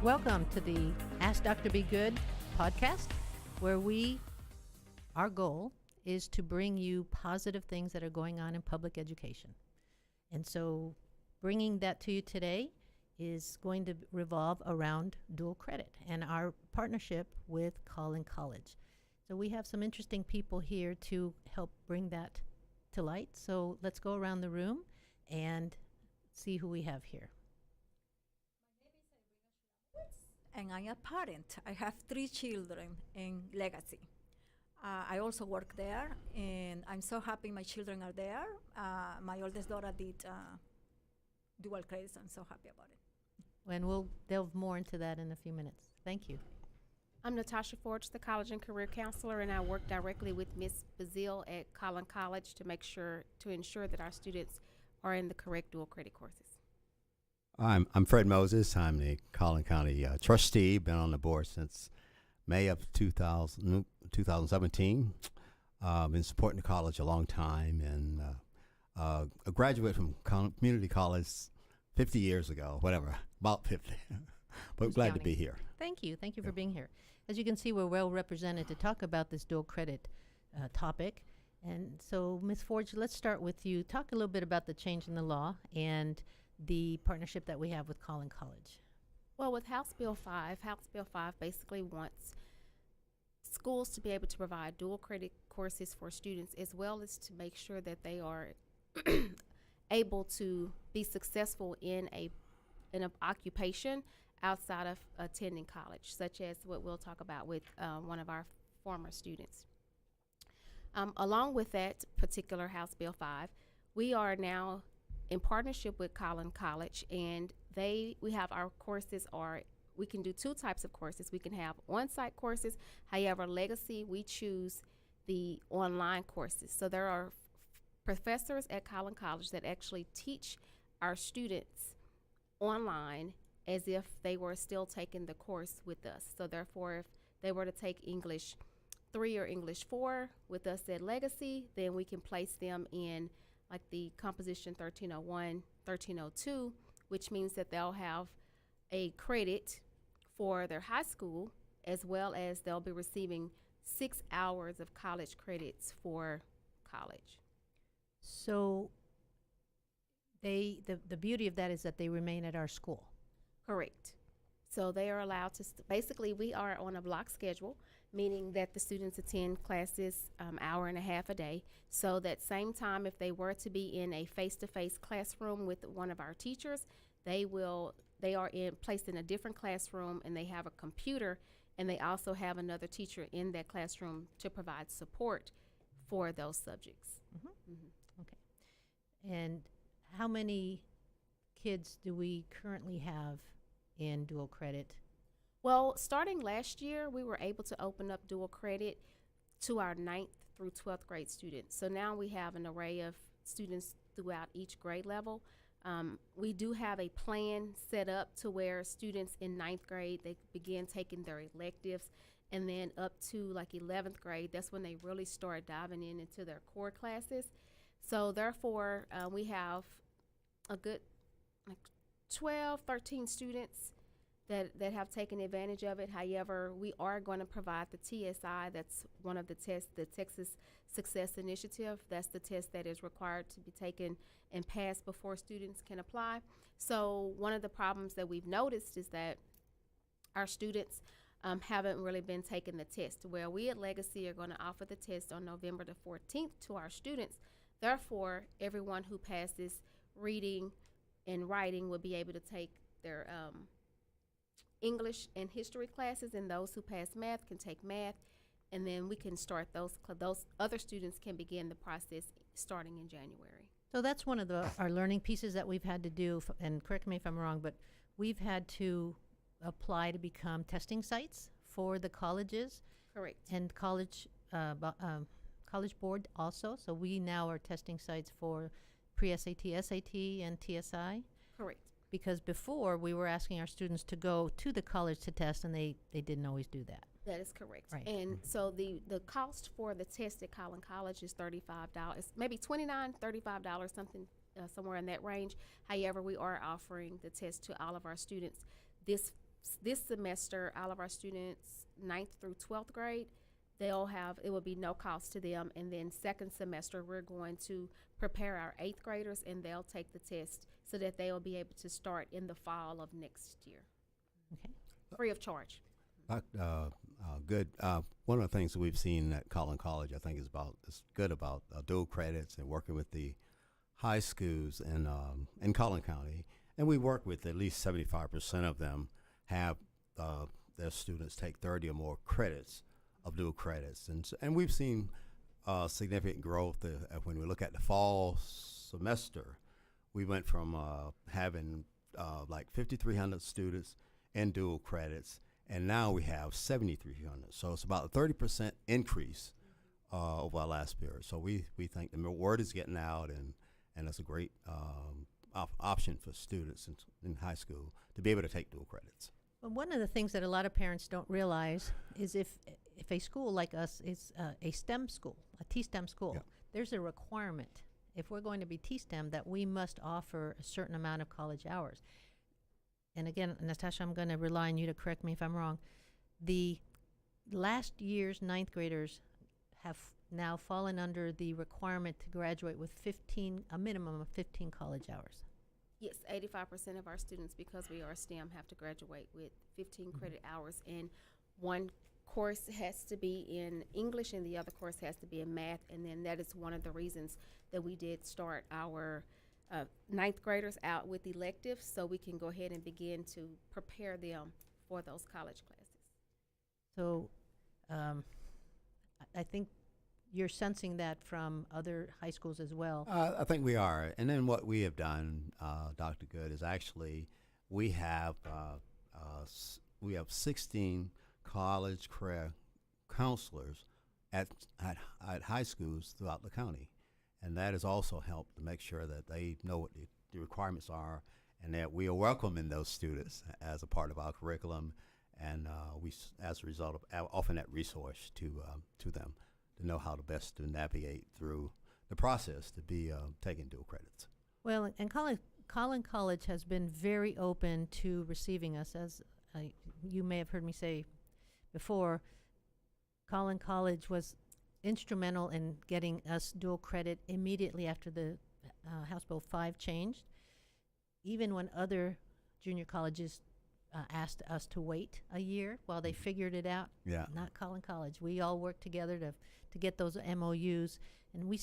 Welcome to the Ask Dr. Be Good podcast, where our goal is to bring you positive things that are going on in public education. And so bringing that to you today is going to revolve around dual credit and our partnership with Collin College. So we have some interesting people here to help bring that to light. So let's go around the room and see who we have here. And I'm a parent. I have 3 children in Legacy. I also work there, and I'm so happy my children are there. My oldest daughter did dual credits. I'm so happy about it. And we'll delve more into that in a few minutes. Thank you. I'm Natasha Forge, the College and Career Counselor, and I work directly with Ms. Bazile at Collin College to ensure that our students are in the correct dual credit courses. I'm Fred Moses. I'm the Collin County trustee. Been on the board since May of 2017. Been supporting the college a long time, and a graduate from community college 50 years ago, whatever, about 50. But glad to be here. Thank you. Thank you for being here. As you can see, we're well represented to talk about this dual credit topic. And so, Ms. Forge, let's start with you. Talk a little bit about the change in the law and the partnership that we have with Collin College. Well, with House Bill 5 basically wants schools to be able to provide dual credit courses for students, as well as to make sure that they are able to be successful in an occupation outside of attending college, such as what we'll talk about with one of our former students. Along with that particular House Bill 5, we are now in partnership with Collin College, and we have our courses we can do 2 types of courses. We can have on-site courses. However, Legacy, we choose the online courses. So there are professors at Collin College that actually teach our students online as if they were still taking the course with us. So therefore, if they were to take English 3 or English 4 with us at Legacy, then we can place them in like the Composition 1301, 1302, which means that they'll have a credit for their high school, as well as they'll be receiving 6 hours of college credits for college. So the beauty of that is that they remain at our school. Correct. So they are allowed to, basically we are on a block schedule, meaning that the students attend classes hour and a half a day. So that same time, if they were to be in a face-to-face classroom with one of our teachers, they are placed in a different classroom, and they have a computer, and they also have another teacher in that classroom to provide support for those subjects. Mm-hmm. Mm-hmm. Okay. And how many kids do we currently have in dual credit? Well, starting last year, we were able to open up dual credit to our 9th through 12th grade students. So now we have an array of students throughout each grade level. We do have a plan set up to where students in 9th grade, they begin taking their electives, and then up to like 11th grade, that's when they really start diving into their core classes. So therefore, we have a good 12, 13 students that have taken advantage of it. However, we are going to provide the TSI. That's one of the tests, the Texas Success Initiative. That's the test that is required to be taken and passed before students can apply. So one of the problems that we've noticed is that our students haven't really been taking the test. Well, we at Legacy are going to offer the test on November the 14th to our students. Therefore, everyone who passes reading and writing will be able to take their English and history classes, and those who pass math can take math, and then we can start those other students can begin the process starting in January. So that's one of our learning pieces that we've had to do, and correct me if I'm wrong, but we've had to apply to become testing sites for the colleges. Correct. And college board also. So we now are testing sites for pre-SAT, SAT, and TSI. Correct. Because before we were asking our students to go to the college to test, and they didn't always do that. That is correct. Right. And so the cost for the test at Collin College is $35, maybe $29, $35, something somewhere in that range. However, we are offering the test to all of our students this this semester, all of our students, 9th through 12th grade, it will be no cost to them. And then second semester, we're going to prepare our 8th graders, and they'll take the test so that they'll be able to start in the fall of next year. Okay. Free of charge. Good. One of the things that we've seen at Collin College, I think, is good about dual credits and working with the high schools in Collin County. And we work with at least 75% of them have their students take 30 or more credits of dual credits. And we've seen significant growth when we look at the fall semester. We went from having like 5,300 students in dual credits, and now we have 7,300. So it's about a 30% increase over our last period. So we think the word is getting out, and it's a great option for students in high school to be able to take dual credits. Well, one of the things that a lot of parents don't realize is if a school like us is a STEM school, a T-STEM school, Yeah. there's a requirement, if we're going to be T-STEM, that we must offer a certain amount of college hours. And again, Natasha, I'm going to rely on you to correct me if I'm wrong. The last year's 9th graders have now fallen under the requirement to graduate with a minimum of 15 college hours. Yes, 85% of our students, because we are STEM, have to graduate with 15 credit hours, and one course has to be in English and the other course has to be in math. And then that is one of the reasons that we did start our 9th graders out with electives, so we can go ahead and begin to prepare them for those college classes. So I think you're sensing that from other high schools as well. I think we are. And then what we have done, Dr. Good, is actually we have 16 college career counselors at high schools throughout the county. And that has also helped to make sure that they know what the requirements are, and that we are welcoming those students as a part of our curriculum. And we, as a result of offering that resource to them, to know how to best to navigate through the process to be taking dual credits. Well, and Collin College has been very open to receiving us. As you may have heard me say before, Collin College was instrumental in getting us dual credit immediately after the House Bill 5 changed. Even when other junior colleges asked us to wait a year while they figured it out. Yeah. Not Collin College. We all worked together to get those MOUs, and we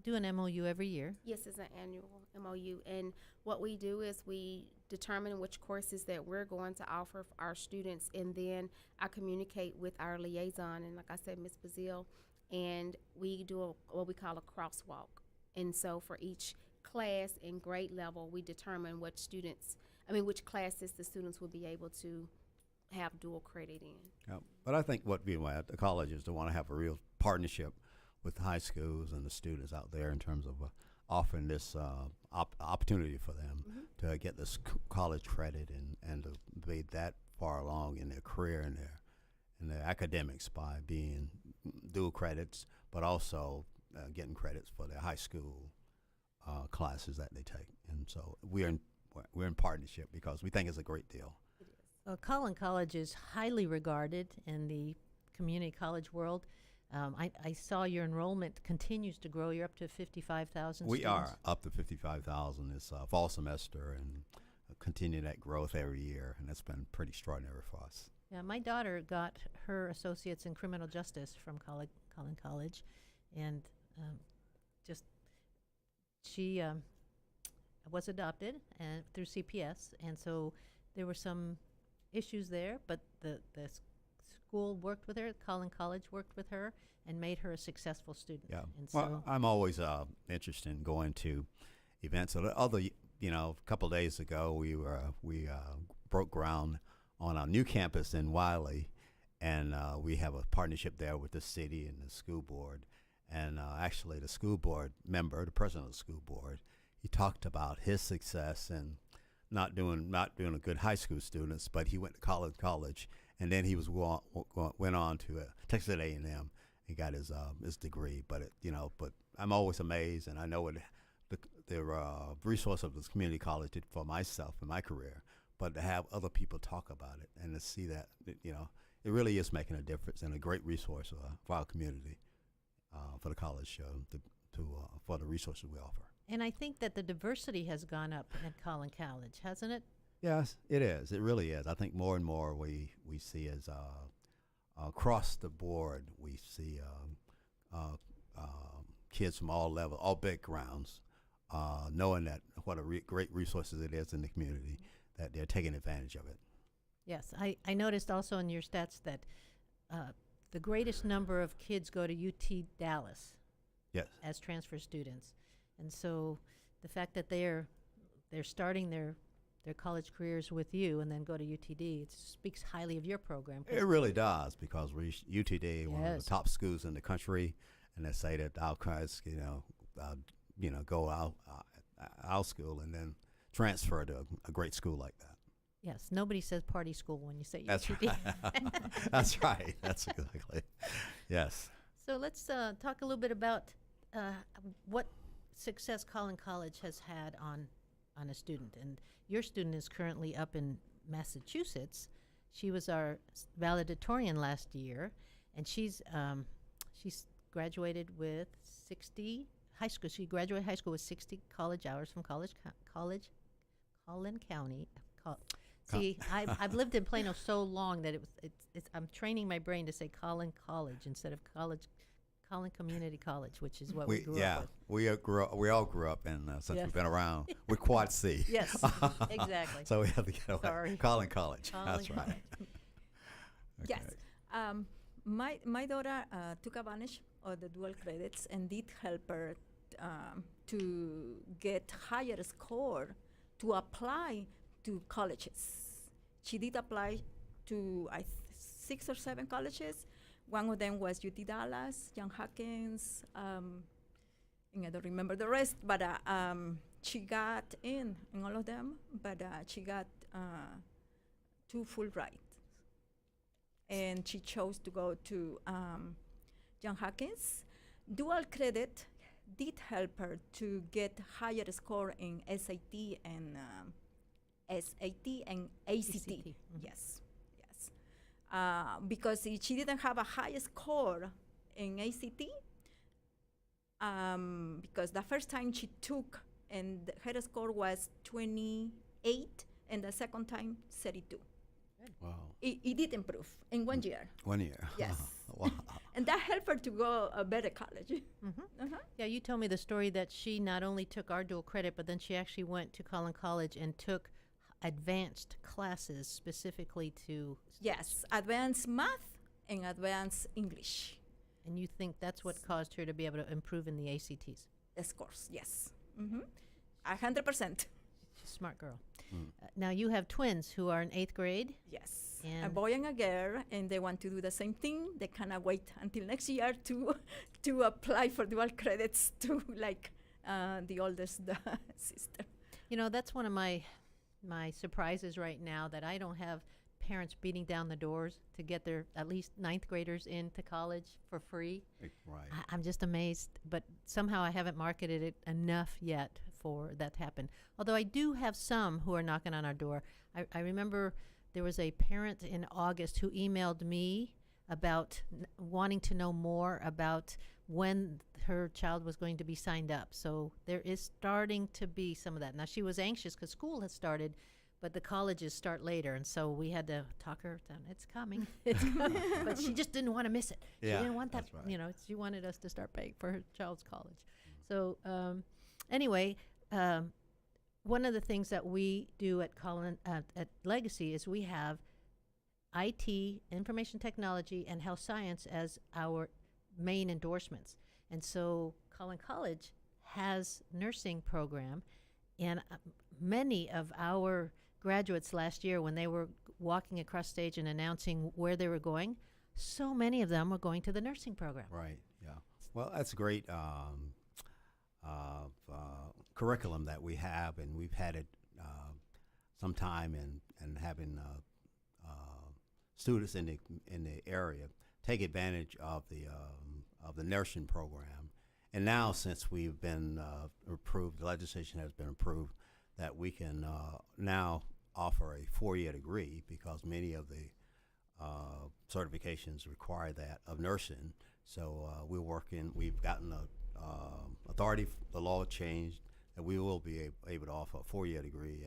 do an MOU every year. Yes, it's an annual MOU, and what we do is we determine which courses that we're going to offer for our students, and then I communicate with our liaison, and like I said, Ms. Bazile, and we do what we call a crosswalk. And so for each class and grade level, we determine which classes the students will be able to have dual credit in. Yeah. But I think what we want at the colleges to want to have a real partnership with the high schools and the students out there in terms of offering this opportunity for them to get this college credit and to be that far along in their career and their academics by being dual credits, but also getting credits for their high school classes that they take. And so we're in partnership because we think it's a great deal. Collin College is highly regarded in the community college world. I saw your enrollment continues to grow. You're up to 55,000 We students. are up to 55,000 this fall semester, and continue that growth every year, and that's been pretty extraordinary for us. Yeah, my daughter got her associates in criminal justice from Collin College, and she was adopted and through CPS, and so there were some issues there, but the school worked with her, Collin College worked with her, and made her a successful student. Yeah. And Well, I'm always interested in going to events. So a couple of days ago, we broke ground on our new campus in Wiley, and we have a partnership there with the city and the school board. And actually, the school board member, the president of the school board, he talked about his success and not doing a good high school students, but he went to Collin College, and then he went on to Texas A&M. He got his degree, but I'm always amazed, and I know what the resource of this community college did for myself and my career. but to have other people talk about it and to see that, it really is making a difference and a great resource for our community, for the college, for the resources we offer. And I think that the diversity has gone up at Collin College, hasn't it? Yes, it is. It really is. I think more and more we see as across the board, we see kids from all levels, all backgrounds, knowing that what a great resources it is in the community, that they're taking advantage of it. Yes, I noticed also in your stats that the greatest number of kids go to UT Dallas Yes. as transfer students. And so the fact that they're starting their college careers with you and then go to UTD, it speaks highly of your program. It really does, because we're UTD, one of Yes. the top schools in the country, and they say that our kids, go out our school and then transfer to a great school like that. Yes, nobody says party school when you say That's UTD. right. That's right. That's exactly. Yes. So let's talk a little bit about what success Collin College has had on a student. And your student is currently up in Massachusetts. She was our valedictorian last year, and she's graduated with 60 high school. She graduated high school with 60 college hours from Collin County. See, I've lived in Plano so long that I'm training my brain to say Collin College instead of Collin Community College, which is what we grew up with. We all grew up in since Yes. we've been around. We're Quad C. Yes, exactly. So we have to get away. Sorry. Collin College. Collin That's right. College. Yes. My daughter took advantage of the dual credits and did help her to get higher score to apply to colleges. She did apply to 6 or 7 colleges. One of them was UT Dallas, John Hopkins, and I don't remember the rest, but she got in all of them, but she got 2 Fulbright. And she chose to go to John Hopkins. Dual credit did help her to get higher score in SAT and ACT. Mhm. Yes, yes. Because she didn't have a high score in ACT, because the first time she took, and her score was 28, and the second time 32. Wow. It did improve in 1 year. 1 year. Yes. Wow. And that helped her to go a better college. Mhm. Uh-huh. Yeah, you told me the story that she not only took our dual credit, but then she actually went to Collin College and took advanced classes specifically to. Yes, advanced math and advanced English. And you think that's what caused her to be able to improve in the ACTs? Scores, yes. 100%. She's a smart girl. Mm. Now you have twins who are in 8th grade. Yes. A And- boy and a girl, and they want to do the same thing. They cannot wait until next year to apply for dual credits to like the oldest sister. You know, that's one of my surprises right now, that I don't have parents beating down the doors to get their at least 9th graders into college for free. Right. I'm just amazed, but somehow I haven't marketed it enough yet for that to happen. Although I do have some who are knocking on our door. I remember there was a parent in August who emailed me about wanting to know more about when her child was going to be signed up. So there is starting to be some of that. Now, she was anxious because school has started, but the colleges start later, and so we had to talk her down. It's coming. It's coming. But she just didn't want to miss it. Yeah, She didn't want that, that's right. she wanted us to start paying for her child's college. So anyway, one of the things that we do at at Legacy is we have IT, information technology, and health science as our main endorsements. And so Collin College has nursing program, and many of our graduates last year, when they were walking across stage and announcing where they were going, so many of them were going to the nursing program. Right. Yeah. Well, that's a great curriculum that we have, and we've had it some time, and having students in the area take advantage of the nursing program. And now, since we've been approved, the legislation has been approved, that we can now offer a 4-year degree because many of the certifications require that of nursing. So we've gotten authority, the law changed, that we will be able to offer a 4-year degree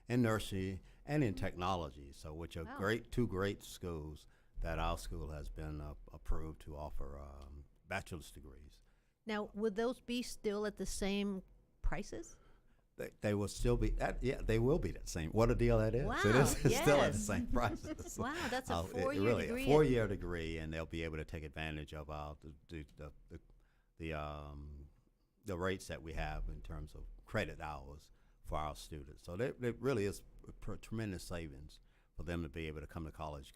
in nursing and in technology. So which are Wow. two great schools that our school has been approved to offer bachelor's degrees. Now, would those be still at the same prices? They will still be they will be the same. What a deal that is! Wow, It is still at the yes. same prices. Wow, that's a It 4-year really, degree. a 4-year degree, and they'll be able to take advantage of the rates that we have in terms of credit hours for our students. So there really is tremendous savings for them to be able to come to college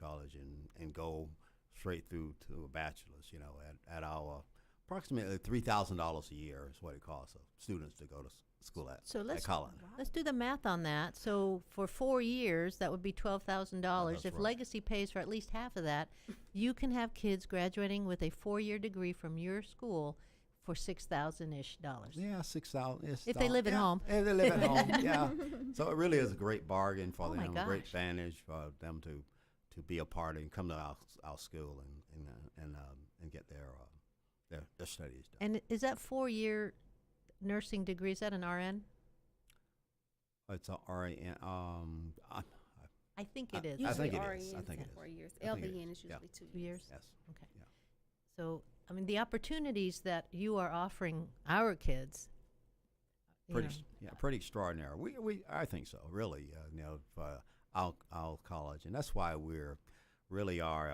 and go straight through to a bachelor's. You know, at our approximately $3,000 a year is what it costs students to go to school at. So let's Collin. let's do the math on that. So for 4 years, that would be $12,000. That's If right. Legacy pays for at least half of that, you can have kids graduating with a 4-year degree from your school for $6,000-ish. Yeah, 6,000. If they live at home. If they live at home, yeah. So it really is a great bargain for Oh my them, a great gosh. advantage for them to be a part and come to our school and get their studies done. And is that 4-year nursing degree, is that an RN? It's a RN. I think it is. I think it Usually is. I RNs think are it is. 4 years. I think it LVN is. is Yeah. usually 2 2 years? Yes. Okay. Yeah. So, I mean, the opportunities that you are offering our kids, you Pretty, know, pretty extraordinary. I think so. Really, for our college, and that's why we're really are.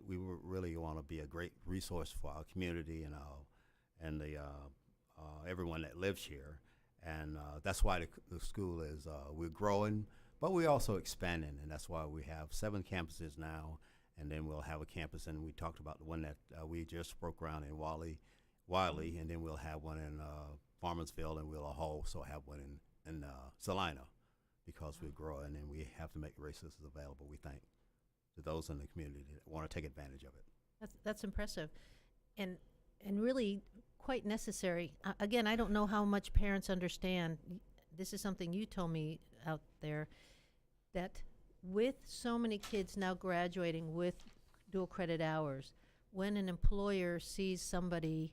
We really want to be a great resource for our community and the everyone that lives here, and that's why the school is we're growing, but we're also expanding, and that's why we have 7 campuses now, and then we'll have a campus, and we talked about the one that we just broke ground in Wiley, and then we'll have one in Farmersville, and we'll also have one in Salina, because we're growing, and we have to make resources available, we think, to those in the community that want to take advantage of it. that's impressive, and really quite necessary. Again, I don't know how much parents understand. This is something you told me out there, that with so many kids now graduating with dual credit hours, when an employer sees somebody,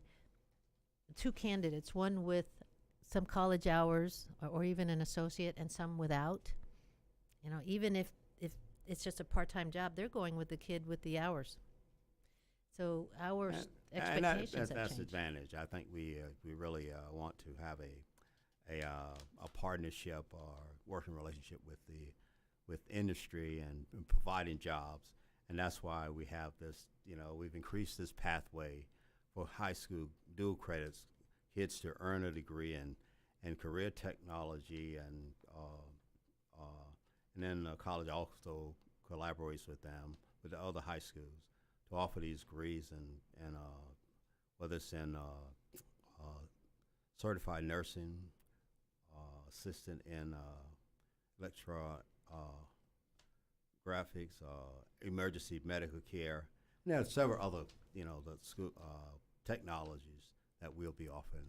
2 candidates, one with some college hours or even an associate and some without, even if it's just a part-time job, they're going with the kid with the hours. So our expectations have that's changed. advantage. I think we really want to have a partnership or working relationship with industry and providing jobs, and that's why we have this. We've increased this pathway for high school dual credits, kids to earn a degree in career technology, and then college also collaborates with them, with the other high schools, to offer these degrees and whether it's in certified nursing, assistant in electro graphics, emergency medical care, and there are several other the school technologies that we'll be offering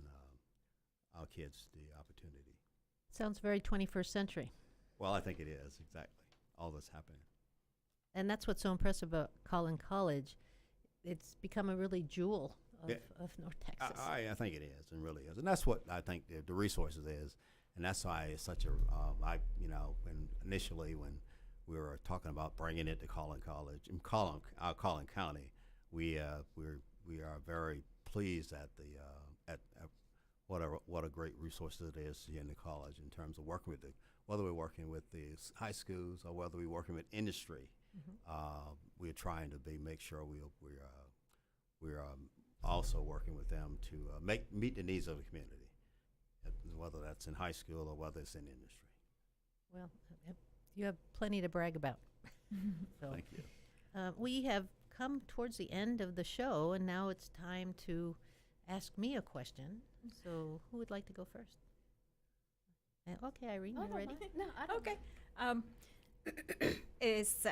our kids the opportunity. Sounds very 21st century. Well, I think it is, exactly. All this happening. And that's what's so impressive about Collin College. It's become a really jewel of North Texas. I think it is, and really is. And that's what I think the resources is. And that's why it's such a, when we were talking about bringing it to Collin College, in Collin County, we are very pleased at what a great resource it is here in the college in terms of working with whether we're working with the high schools or whether we're working with industry. We're trying to make sure we're also working with them to meet the needs of the community, whether that's in high school or whether it's in industry. Well, you have plenty to brag about. So, Thank you. we have come towards the end of the show, and now it's time to ask me a question. So who would like to go first? Okay, Irene, you ready? No, I don't. Okay. Is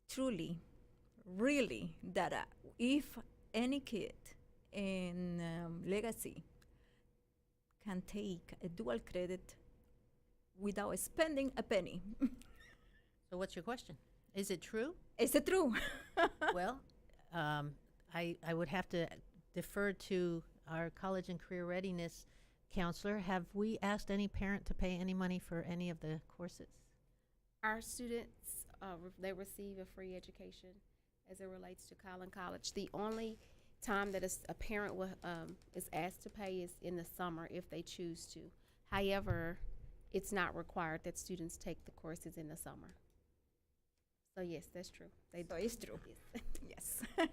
truly, really, that if any kid in Legacy can take a dual credit without spending a penny. So what's your question? Is it true? Is it true? Well, I would have to defer to our college and career readiness counselor. Have we asked any parent to pay any money for any of the courses? Our students, they receive a free education as it relates to Collin College. The only time that a parent is asked to pay is in the summer if they choose to. However, it's not required that students take the courses in the summer. So yes, that's true. So it's true. Yes. Yes.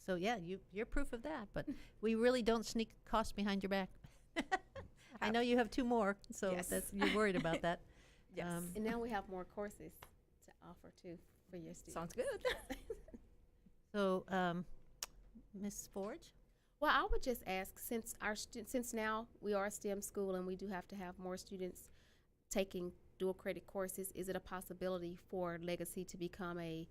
So yeah, you're proof of that. But we really don't sneak costs behind your back. I know you have 2 more, so Yes. you're worried about that. Yes. And now we have more courses to offer too for your students. Sounds good. So, Ms. Forge? Well, I would just ask, since now we are a STEM school and we do have to have more students taking dual credit courses, is it a possibility for Legacy to become a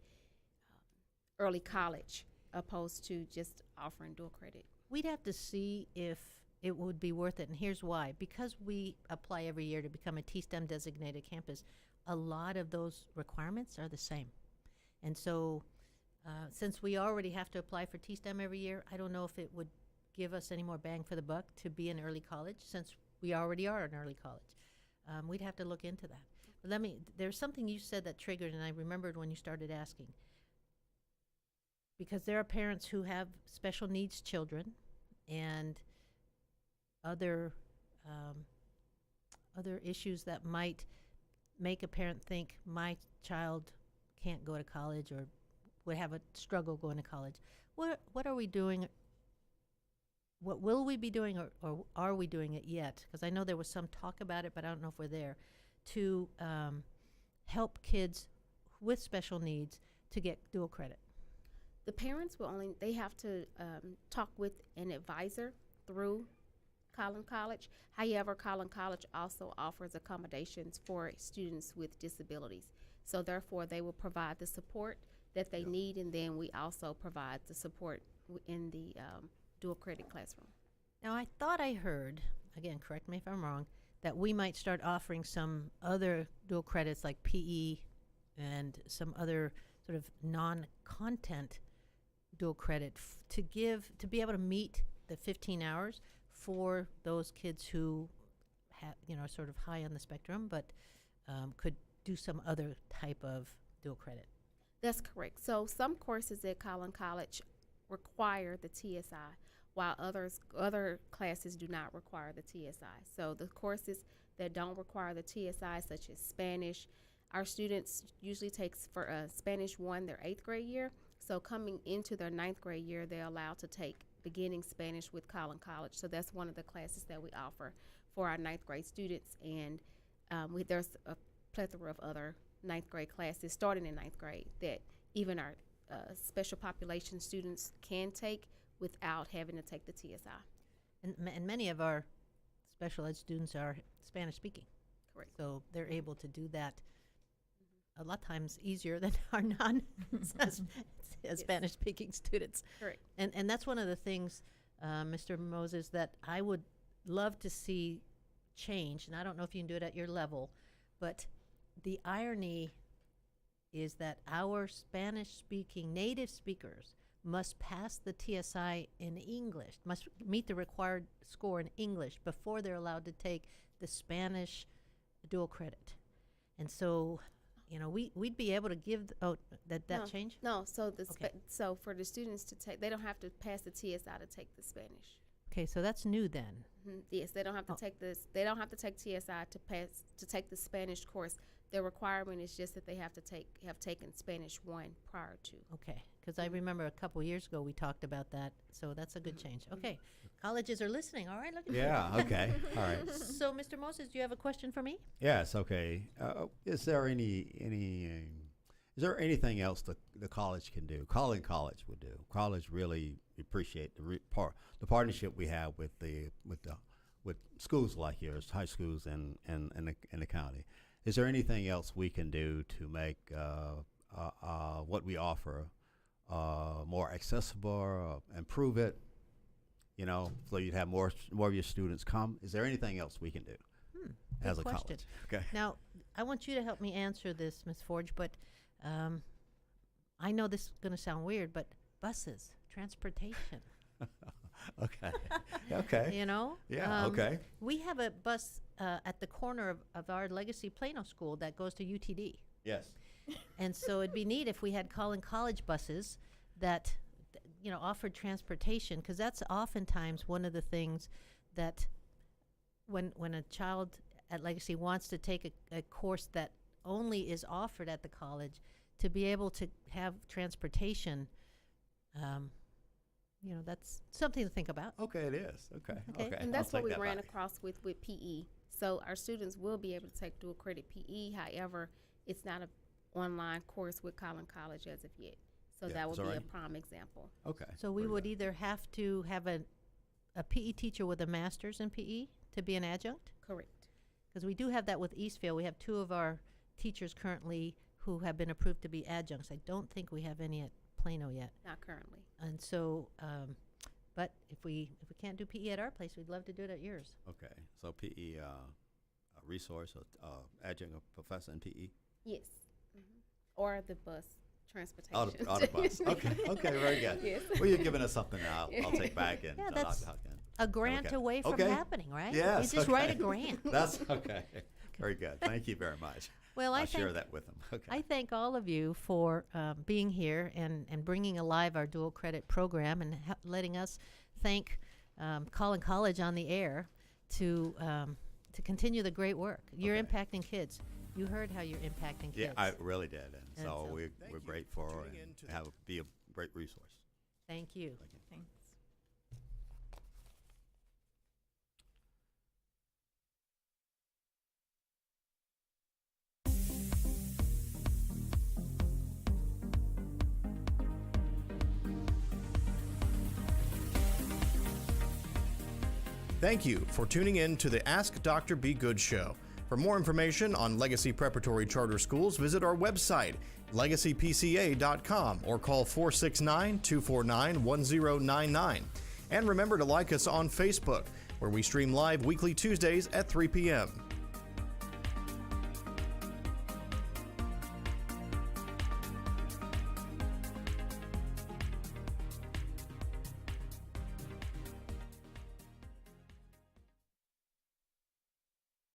early college opposed to just offering dual credit? We'd have to see if it would be worth it, and here's why. Because we apply every year to become a T-STEM designated campus, a lot of those requirements are the same. And so since we already have to apply for T-STEM every year, I don't know if it would give us any more bang for the buck to be an early college, since we already are an early college. We'd have to look into that. But there's something you said that triggered, and I remembered when you started asking. Because there are parents who have special needs children and other issues that might make a parent think my child can't go to college or would have a struggle going to college. What are we doing? What will we be doing, or are we doing it yet? Because I know there was some talk about it, but I don't know if we're there, to help kids with special needs to get dual credit. The parents they have to talk with an advisor through Collin College. However, Collin College also offers accommodations for students with disabilities. So therefore, they will provide the support that they need, and then we also provide the support in the dual credit classroom. Now, I thought I heard, again, correct me if I'm wrong, that we might start offering some other dual credits like PE and some other sort of non-content dual credit to be able to meet the 15 hours for those kids who have, sort of high on the spectrum, but could do some other type of dual credit. That's correct. So some courses at Collin College require the TSI, while other classes do not require the TSI. So the courses that don't require the TSI, such as Spanish, our students usually takes for Spanish 1 their 8th grade year. So coming into their 9th grade year, they're allowed to take beginning Spanish with Collin College. So that's one of the classes that we offer for our 9th grade students. And there's a plethora of other 9th grade classes starting in 9th grade that even our special population students can take without having to take the TSI. And many of our special ed students are Spanish speaking. Correct. So they're able to do that a lot of times easier than our Spanish speaking students. Correct. And that's one of the things, Mr. Moses, that I would love to see change. And I don't know if you can do it at your level, but the irony is that our Spanish-speaking native speakers must pass the TSI in English, must meet the required score in English before they're allowed to take the Spanish dual credit. And so, we'd be able to give that change? No, so Okay. so for the students to take, they don't have to pass the TSI to take the Spanish. Okay, so that's new then. Yes, they don't have to take this. They don't have to take TSI to take the Spanish course. The requirement is just that they have taken Spanish 1 prior to. Okay, because I remember a couple years ago we talked about that, so that's a good change. Okay, colleges are listening. All right, look at Yeah, okay, all right. So, Mr. Moses, do you have a question for me? Yes, okay. Is there anything else the college can do? Collin College would do. College really appreciate the partnership we have with schools like yours, high schools and the county. Is there anything else we can do to make what we offer more accessible, improve it? So you'd have more of your students come. Is there anything else we can do? as a question. college. Okay. Now, I want you to help me answer this, Ms. Forge, but I know this is going to sound weird, but buses, transportation, Okay. Okay. you know? Yeah. Okay. We have a bus at the corner of our Legacy Plano School that goes to UTD. Yes. And so it'd be neat if we had Collin College buses that, you know, offered transportation, because that's oftentimes one of the things that when a child at Legacy wants to take a course that only is offered at the college, to be able to have transportation, you know, that's something to think about. Okay, it is. Okay. Okay. Okay. And that's I'll what we take that ran back. across with PE. So our students will be able to take dual credit PE. However, it's not an online course with Collin College as of yet. So Yeah, that would is that be a right? prime example. Okay. So we very would good. either have to have a PE teacher with a master's in PE to be an adjunct, Correct. because we do have that with Eastfield. We have 2 of our teachers currently who have been approved to be adjuncts. I don't think we have any at Plano yet. Not currently. And so, but if we can't do PE at our place, we'd love to do it at yours. Okay. So PE, a resource, adjunct professor in PE. Yes. Or the bus transportation. Auto bus. Okay. Okay. Very good. Yes. Well, you're giving us something I'll take back and Yeah, that's a grant Okay. away from Okay. happening, right? Yes, You just write a okay. grant. That's okay. Very good. Thank you very much. Well, I'll I share think that with them. Okay. I thank all of you for being here and bringing alive our dual credit program and letting us thank Collin College on the air to continue the great work. You're Okay. impacting kids. You heard how you're impacting kids. Yeah, I really did, and And so so- we're Thank you grateful for tuning in to and be a great resource. Thank you. Thank you. Thanks. Thank you for tuning in to the Ask Dr. Be Good show. For more information on Legacy Preparatory Charter Schools, visit our website, legacypca.com, or call 469-249-1099. And remember to like us on Facebook, where we stream live weekly Tuesdays at 3 p.m.